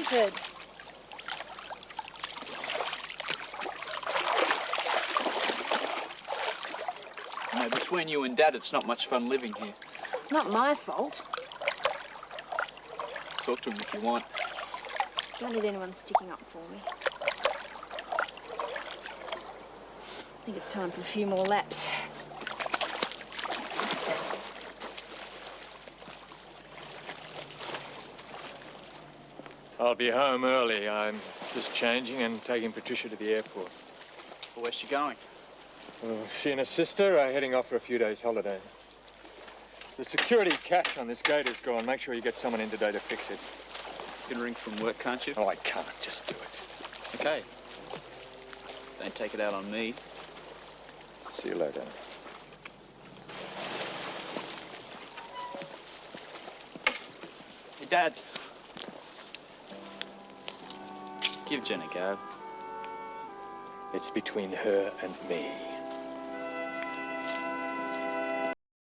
Stanford. No, between you and Dad, it's not much fun living here. It's not my fault. Talk to him if you want. Don't need anyone sticking up for me. I think it's time for a few more laps. I'll be home early. I'm just changing and taking Patricia to the airport. Well, where's she going? She and her sister are heading off for a few days' holiday. The security cash on this gate is gone. Make sure you get someone in today to fix it. You can ring from work, can't you? Oh, I can't. Just do it. Okay. Don't take it out on me. See you later. Hey, Dad. Give Jen a go. It's between her and me.